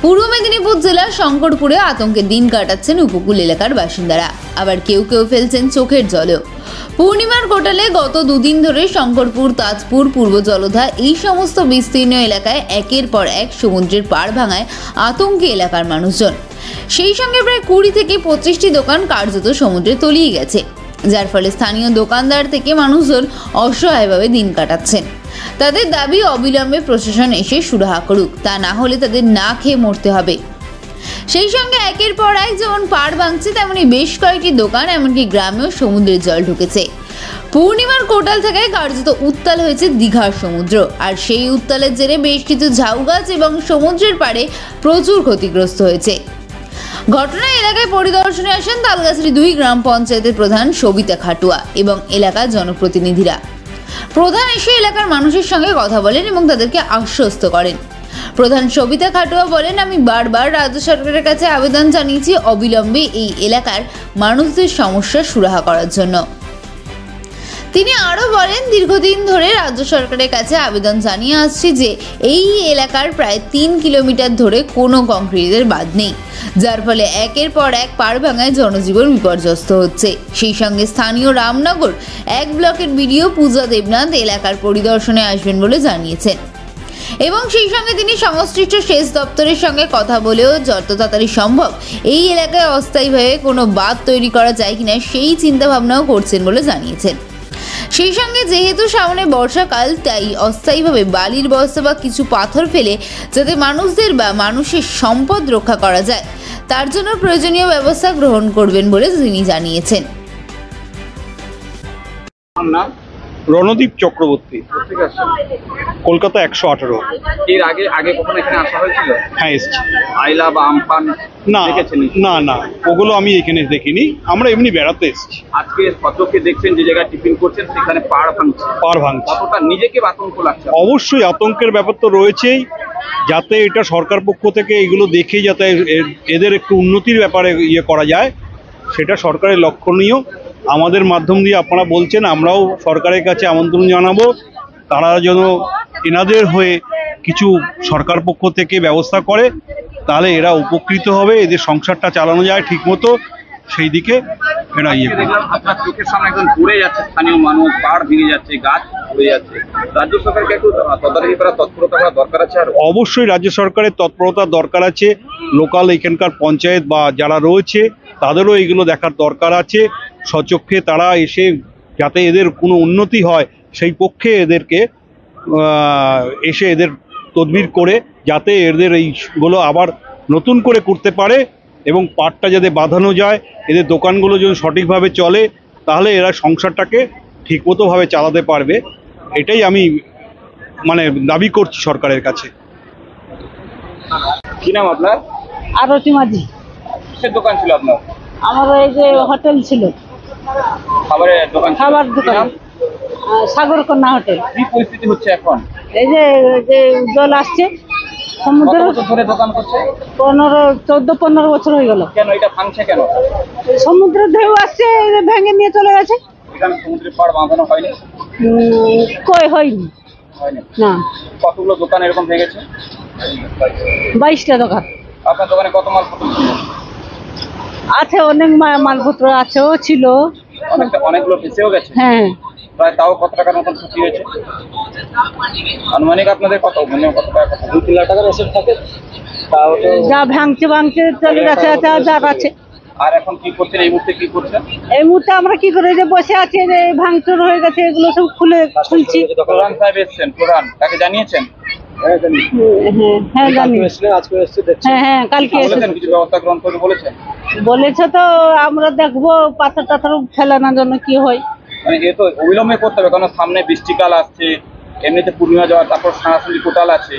পূর্ব মেদিনীপুর জেলার শঙ্করপুরে আতঙ্কে দিন কাটাচ্ছেন উপকূল এলাকার বাসিন্দারা, আবার কেউ কেউ ফেলছেন চোখের জলেও। পূর্ণিমার কোটালে গত দুদিন ধরে শঙ্করপুর, তাজপুর, পূর্ব জলধা এই সমস্ত বিস্তীর্ণ এলাকায় একের পর এক সমুদ্রের পাড় ভাঙায় আতঙ্কে এলাকার মানুষজন। সেই সঙ্গে প্রায় 20 থেকে 25টি দোকান কার্যত সমুদ্রে তলিয়ে গেছে, যার ফলে স্থানীয় দোকানদার থেকে মানুষজন অসহায়ভাবে দিন কাটাচ্ছেন। তাদের দাবি অবিলম্বে প্রশাসন এসে সুরাহা করুক, তা না হলে তাদের না খেয়ে মরতে হবে। সেই সঙ্গে একের পর এক যেমন পাড় ভাঙছে, তেমনি বেশ কয়েকটি দোকান, এমনকি গ্রামেও সমুদ্রের জল ঢুকেছে। পূর্ণিমার কোটাল থেকে কার্যত উত্তাল হয়েছে দীঘার সমুদ্র, আর সেই উত্তালের জেরে বেশ কিছু ঝাউ গাছ এবং সমুদ্রের পাড়ে প্রচুর ক্ষতিগ্রস্ত হয়েছে। ঘটনায় এলাকায় পরিদর্শনে আসেন তালগাছড়ি 2 গ্রাম পঞ্চায়েতের প্রধান সবিতা খাটুয়া এবং এলাকার জনপ্রতিনিধিরা। প্রধান এসে এলাকার মানুষের সঙ্গে কথা বলেন এবং তাদেরকে আশ্বস্ত করেন। প্রধান সবিতা খাটুয়া বলেন, আমি বারবার রাজ্য সরকারের কাছে আবেদন জানিয়েছি অবিলম্বে এই এলাকার মানুষদের সমস্যার সুরাহা করার জন্য। তিনি আরও বলেন, দীর্ঘদিন ধরে রাজ্য সরকারের কাছে আবেদন জানিয়ে আসছি যে এই এলাকার প্রায় 3 কিলোমিটার ধরে কোনো কংক্রিটের বাঁধ নেই, যার ফলে একের পর এক পাড় ভাঙায় জনজীবন বিপর্যস্ত হচ্ছে। সেই সঙ্গে স্থানীয় রামনগর 1 ব্লকের বিডিও পূজা দেবনাথ এলাকার পরিদর্শনে আসবেন বলে জানিয়েছেন এবং সেই সঙ্গে তিনি সংশ্লিষ্ট সেচ দপ্তরের সঙ্গে কথা বলেও যত তাড়াতাড়ি সম্ভব এই এলাকায় অস্থায়ীভাবে কোনো বাঁধ তৈরি করা যায় কিনা সেই চিন্তাভাবনাও করছেন বলে জানিয়েছেন। সেই সঙ্গে যেহেতু সামনে বর্ষাকাল, তাই অস্থায়ীভাবে বালির বস্তা বা কিছু পাথর ফেলে যাতে মানুষদের বা মানুষের সম্পদ রক্ষা করা যায়, তার জন্য প্রয়োজনীয় ব্যবস্থা গ্রহণ করবেন বলে তিনি জানিয়েছেন। রণদীপ চক্রবর্তী, কলকাতা 118। এর আগে কখনো এখানে আসা হয়েছিল? হ্যাঁ, এসেছি। আইলা বা আমফান না, ওগুলো আমি এখানে দেখিনি, আমরা এমনি বেড়াতে এসেছি। আজকে কতকে দেখছেন যে জায়গায় টিফিন করছেন সেখানে পাড় ভাঙছে। কতটা নিজেকে আতঙ্ক লাগছে? অবশ্যই আতঙ্কের ব্যাপার তো রয়েছেই, যাতে এটা সরকার পক্ষ থেকে এগুলো দেখে যাতে এদের একটু উন্নতির ব্যাপারে করা যায়, সেটা সরকারের লক্ষণীয়। আমাদের মাধ্যম দিয়ে আপনারা বলছেন, আমরাও সরকারের কাছে আমন্ত্রণ জানাবো, তারা যেন এনাদের হয়ে কিছু সরকার পক্ষ থেকে ব্যবস্থা করে, তাহলে এরা উপকৃত হবে, এদের সংসারটা চালানো যায় ঠিকমতো, সেই দিকে এরা দেখলাম আপনার চোখের সামনে একজন পড়ে যাচ্ছে, স্থানীয় মানুষ, পাড় ভেঙে যাচ্ছে, গাছ পড়ে যাচ্ছে। রাজ্য সরকারকে একটু তদারকি করা, তৎপরতা করা দরকার আছে। আর অবশ্যই রাজ্য সরকারের তৎপরতার দরকার আছে, লোকাল এখানকার পঞ্চায়েত বা যারা রয়েছে তাদেরও এগুলো দেখার দরকার আছে। স্বচক্ষে তারা এসে যাতে এদের কোনো উন্নতি হয় সেই পক্ষে এদেরকে এসে এদের তদবির করে যাতে এদের এইগুলো আবার নতুন করে করতে পারে এবং পাটটা যাতে বাঁধানো যায়, এদের দোকানগুলো যদি সঠিকভাবে চলে তাহলে এরা সংসারটাকে ঠিকমতোভাবে চালাতে পারবে। এটাই আমি দাবি করছি সরকারের কাছে। কি নাম আপনার? আরতি মাঝি। কিসের দোকান ছিল আপনার? আমার এই যে হোটেল ছিল, খাবারের দোকান। খাবার দোকান, সাগরকন্যা হোটেল। কি পরিস্থিতি হচ্ছে এখন? এই যে জল আসছে সমুদ্র ধরে দোকান করছে, 14-15 বছর হয়ে গেল। কেন এটা ভাঙছে কেন? সমুদ্রের ঢেউ আসছে, ভেঙে নিয়ে চলে গেছে। এখানে সমুদ্রের পাড় বাঁধানো হয়নি? হয়নি না। কতগুলো দোকান এরকম ভেঙেছে? 22টা দোকান। আপনার দোকানে কত মালপত্র ছিল? আছে, অনেক মালপত্র আছেও ছিল, অনেকগুলো ফেসেও গেছে। হ্যাঁ। প্রায় তাও কত টাকার মতন ক্ষতি হয়েছে আনুমানিক? আপনাদের কত কত টাকা? 2-3 লাখ টাকার এসে থাকে। যা ভাঙছে চলে গেছে, যা আছে। আর এখন কি করছেন এই মুহূর্তে? কি করছেন এই মুহূর্তে? আমরা কি করে যে বসে আছি, যে ভাঙচুর হয়ে গেছে, এগুলো সব খুলছি। প্রধান সাহেব এসছেন, প্রধান তাকে জানিয়েছেন? হ্যাঁ জানি। হ্যাঁ, কালকে কিছু ব্যবস্থা গ্রহণ করবে বলেছেন? বলেছে তো, আমরা দেখবো পাথর টাথর ফেলানোর জন্য কি হয়। এ তো অবিলম্বে করতে হবে, কারণ সামনে বৃষ্টিকাল আসছে, এমনিতে পূর্ণিমা যাওয়ার, তারপর সারাসরি কোটাল আছে।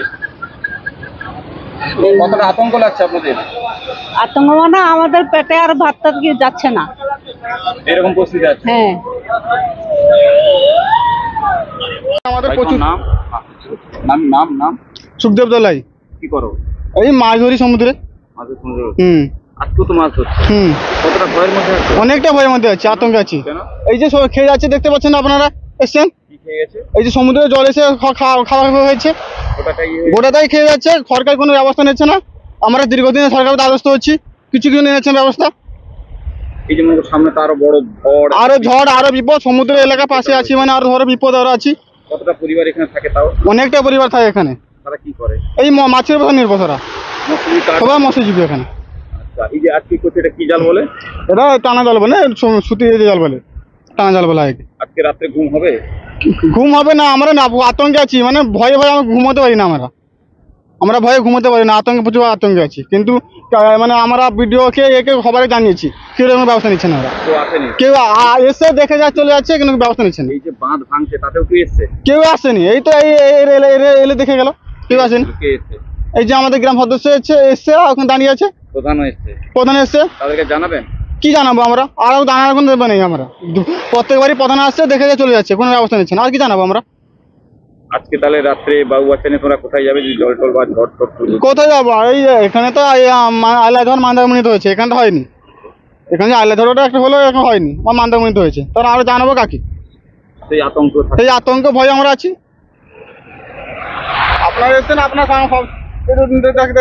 কতটা আতঙ্ক লাগছে আপনাদের? আতঙ্ক আমাদের পেটে আর ভাত টাত কি যাচ্ছে না, এরকম পরিস্থিতি আছে। হ্যাঁ। আমাদের প্রচুর নাম সুখদেব দলাই। কি করো? এই মাছ ধরি সমুদ্রে। আজকে তো মাছ ধরছে। কতটা ভয়ের মধ্যে আছে? অনেকটা ভয়ের মধ্যে আছে, আতঙ্কে আছি। এই যে খেয়ে যাচ্ছে, দেখতে পাচ্ছেন আপনারা, এসছেন। এই যে সমুদ্রে জল এসে খাওয়া হয়েছে, গোটাটাই খেয়ে যাচ্ছে। সরকার কোনো ব্যবস্থা নিচ্ছে না, আমরা দীর্ঘদিন সরকারের দ্বারস্থ হচ্ছি, কিছু নিয়েছেন ব্যবস্থা। এই যে মনে করো সামনে তো আরো বড় ঝড়, আরো ঝড়, আরো বিপদ, সমুদ্র এলাকা পাশে আছি, মানে আরো ধরো বিপদ আরো আছি। কতটা পরিবার এখানে থাকে তাও? অনেকটা পরিবার থাকে এখানে। তারা কি করে? এই মাছের উপর নির্ভরশীল, মৎস্যজীবী কার্ড? সবাই মৎস্যজীবী এখানে। আচ্ছা, এই যে আজকে করছে এটা কি জাল বলে? এটা টানা জাল বলে, সুতি জাল বলে, টানা জাল বলে। আজকে রাত্রে ঘুম হবে? ঘুম হবে না, আমরা না আতঙ্কে আছি, মানে ভয়ে ভয়ে আমরা ঘুমোতে পারি না। আমরা ভয়ে ঘুমোতে পারি না, আতঙ্কে প্রচুর আতঙ্কে আছি। কিন্তু মানে আমরা ভিডিওকে একে খবরে জানিয়েছি, কেউ কোনো ব্যবস্থা নিচ্ছে না। কেউ আসেনি? কেউ এসে দেখে যা চলে যাচ্ছে, কিন্তু ব্যবস্থা নিচ্ছে না। এই যে বাঁধ ভাঙছে তাতেও কি এসছে? কেউ আসেনি, এই তো এলে দেখে গেল, কেউ আসেনি। কে এসছে? এই যে আমাদের গ্রাম সদস্য এসছে, এখন দাঁড়িয়ে আছে। প্রধানও এসছে? প্রধান এসছে। তাদেরকে জানাবেন? কি জানাবো আমরা, আরও জানার এখন দেবে নেই। আমরা প্রত্যেকবারই প্রধান আসছে, দেখে যা চলে যাচ্ছে, কোনো ব্যবস্থা নিচ্ছে না। আর কি জানাবো আমরা? আজকে তাহলে রাত্রে বাবু বাচ্চা নিয়ে তোমরা কোথায় যাবে যদি জল টল বা ঝড় টট তুলে? কোথায় যাবো? এই এখানে তো আইলাধর মান্দারমণিতে হয়েছে, এখানে তো হয়নি। এখানে যে আইলাধরটা একটা হলো, এখন হয়নি, বা মান্দারমণিতে হয়েছে। তাহলে আরো জানাবো কাকি? সেই আতঙ্ক থাকে। সেই আতঙ্ক ভয়ে আমরা আছি। আপনারা এসছেন, আপনার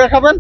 দেখাবেন।